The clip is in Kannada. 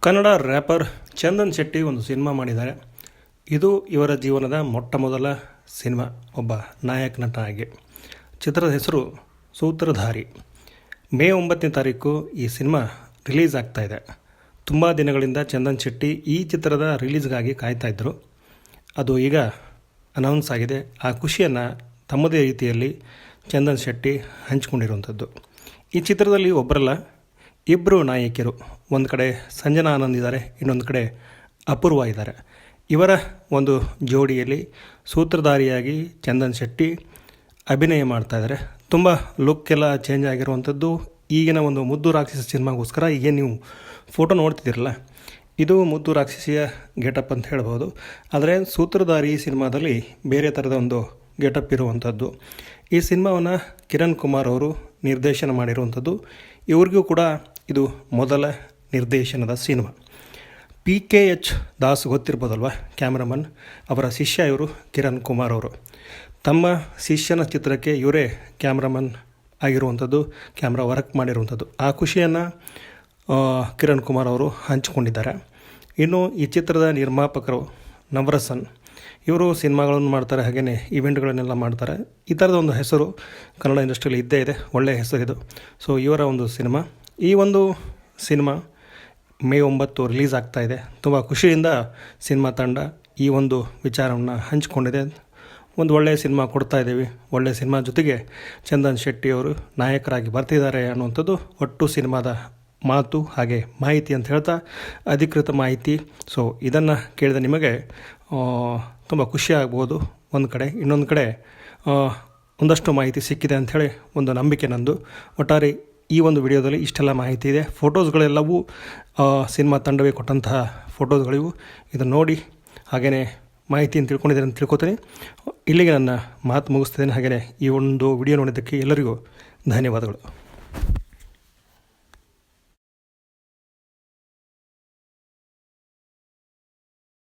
ಕನ್ನಡ ರ್ಯಾಪರ್ ಚಂದನ್ ಶೆಟ್ಟಿ ಒಂದು ಸಿನಿಮಾ ಮಾಡಿದ್ದಾರೆ. ಇದು ಇವರ ಜೀವನದ ಮೊಟ್ಟ ಮೊದಲ ಸಿನಿಮಾ, ಒಬ್ಬ ನಾಯಕ ನಟನಾಗಿ. ಚಿತ್ರದ ಹೆಸರು ಸೂತ್ರಧಾರಿ. ಮೇ 9ನೇ ತಾರೀಕು ಈ ಸಿನಿಮಾ ರಿಲೀಸ್ ಆಗ್ತಾ ಇದೆ. ತುಂಬ ದಿನಗಳಿಂದ ಚಂದನ್ ಶೆಟ್ಟಿ ಈ ಚಿತ್ರದ ರಿಲೀಸ್ಗಾಗಿ ಕಾಯ್ತಾಯಿದ್ರು. ಅದು ಈಗ ಅನೌನ್ಸ್ ಆಗಿದೆ. ಆ ಖುಷಿಯನ್ನು ತಮ್ಮದೇ ರೀತಿಯಲ್ಲಿ ಚಂದನ್ ಶೆಟ್ಟಿ ಹಂಚಿಕೊಂಡಿರುವಂಥದ್ದು. ಈ ಚಿತ್ರದಲ್ಲಿ ಒಬ್ಬರಲ್ಲ, ಇಬ್ಬರು ನಾಯಕಿಯರು. ಒಂದು ಕಡೆ ಸಂಜನಾ ಆನಂದ್ ಇದ್ದಾರೆ, ಇನ್ನೊಂದು ಕಡೆ ಅಪೂರ್ವ ಇದ್ದಾರೆ. ಇವರ ಒಂದು ಜೋಡಿಯಲ್ಲಿ ಸೂತ್ರಧಾರಿಯಾಗಿ ಚಂದನ್ ಶೆಟ್ಟಿ ಅಭಿನಯ ಮಾಡ್ತಾಯಿದ್ದಾರೆ. ತುಂಬ ಲುಕ್ ಎಲ್ಲ ಚೇಂಜ್ ಆಗಿರುವಂಥದ್ದು. ಈಗಿನ ಒಂದು ಮುದ್ದು ರಾಕ್ಷಸ ಸಿನಿಮಾಗೋಸ್ಕರ ಈಗ ನೀವು ಫೋಟೋ ನೋಡ್ತಿದ್ದೀರಲ್ಲ, ಇದು ಮುದ್ದು ರಾಕ್ಷಸಿಯ ಗೆಟಪ್ ಅಂತ ಹೇಳ್ಬೋದು. ಆದರೆ ಸೂತ್ರಧಾರಿ ಸಿನಿಮಾದಲ್ಲಿ ಬೇರೆ ಥರದ ಒಂದು ಗೆಟಪ್ ಇರುವಂಥದ್ದು. ಈ ಸಿನಿಮಾವನ್ನು ಕಿರಣ್ ಕುಮಾರ್ ಅವರು ನಿರ್ದೇಶನ ಮಾಡಿರುವಂಥದ್ದು. ಇವ್ರಿಗೂ ಕೂಡ ಇದು ಮೊದಲ ನಿರ್ದೇಶನದ ಸಿನಿಮಾ. PKH ದಾಸ್ ಗೊತ್ತಿರ್ಬೋದಲ್ವ, ಕ್ಯಾಮ್ರಾಮನ್, ಅವರ ಶಿಷ್ಯ ಇವರು ಕಿರಣ್ ಕುಮಾರ್ ಅವರು. ತಮ್ಮ ಶಿಷ್ಯನ ಚಿತ್ರಕ್ಕೆ ಇವರೇ ಕ್ಯಾಮ್ರಾಮನ್ ಆಗಿರುವಂಥದ್ದು, ಕ್ಯಾಮ್ರಾ ವರ್ಕ್ ಮಾಡಿರುವಂಥದ್ದು. ಆ ಖುಷಿಯನ್ನು ಕಿರಣ್ ಕುಮಾರ್ ಅವರು ಹಂಚಿಕೊಂಡಿದ್ದಾರೆ. ಇನ್ನು ಈ ಚಿತ್ರದ ನಿರ್ಮಾಪಕರು ನವರಸನ್, ಇವರು ಸಿನಿಮಾಗಳನ್ನು ಮಾಡ್ತಾರೆ, ಹಾಗೆಯೇ ಇವೆಂಟ್ಗಳನ್ನೆಲ್ಲ ಮಾಡ್ತಾರೆ. ಈ ಥರದ ಒಂದು ಹೆಸರು ಕನ್ನಡ ಇಂಡಸ್ಟ್ರಿಯಲ್ಲಿ ಇದ್ದೇ ಇದೆ, ಒಳ್ಳೆಯ ಹೆಸರಿದು. ಸೊ ಇವರ ಒಂದು ಸಿನಿಮಾ, ಈ ಒಂದು ಸಿನಿಮಾ ಮೇ 9 ರಿಲೀಸ್ ಆಗ್ತಾ ಇದೆ. ತುಂಬ ಖುಷಿಯಿಂದ ಸಿನಿಮಾ ತಂಡ ಈ ಒಂದು ವಿಚಾರವನ್ನು ಹಂಚಿಕೊಂಡಿದೆ. ಒಂದು ಒಳ್ಳೆಯ ಸಿನಿಮಾ ಕೊಡ್ತಾ ಇದ್ದೀವಿ, ಒಳ್ಳೆಯ ಸಿನಿಮಾ ಜೊತೆಗೆ ಚಂದನ್ ಶೆಟ್ಟಿ ಅವರು ನಾಯಕರಾಗಿ ಬರ್ತಿದ್ದಾರೆ ಅನ್ನುವಂಥದ್ದು ಒಟ್ಟು ಸಿನಿಮಾದ ಮಾತು, ಹಾಗೆ ಮಾಹಿತಿ ಅಂತ ಹೇಳ್ತಾ ಅಧಿಕೃತ ಮಾಹಿತಿ. ಸೊ ಇದನ್ನು ಕೇಳಿದ ನಿಮಗೆ ತುಂಬ ಖುಷಿ ಆಗ್ಬೋದು ಒಂದು ಕಡೆ. ಇನ್ನೊಂದು ಕಡೆ ಒಂದಷ್ಟು ಮಾಹಿತಿ ಸಿಕ್ಕಿದೆ ಅಂಥೇಳಿ ಒಂದು ನಂಬಿಕೆ ನಂದು. ಒಟ್ಟಾರೆ ಈ ಒಂದು ವಿಡಿಯೋದಲ್ಲಿ ಇಷ್ಟೆಲ್ಲ ಮಾಹಿತಿ ಇದೆ. ಫೋಟೋಸ್ಗಳೆಲ್ಲವೂ ಸಿನಿಮಾ ತಂಡವೇ ಕೊಟ್ಟಂತಹ ಫೋಟೋಸ್ಗಳಿವು. ಇದನ್ನು ನೋಡಿ ಹಾಗೆಯೇ ಮಾಹಿತಿಯನ್ನು ತಿಳ್ಕೊಂಡಿದ್ದೇನೆ ಅಂತ ತಿಳ್ಕೊತೀನಿ. ಇಲ್ಲಿಗೆ ನನ್ನ ಮಾತು ಮುಗಿಸ್ತಿದ್ದೇನೆ. ಹಾಗೆಯೇ ಈ ಒಂದು ವಿಡಿಯೋ ನೋಡಿದ್ದಕ್ಕೆ ಎಲ್ಲರಿಗೂ ಧನ್ಯವಾದಗಳು.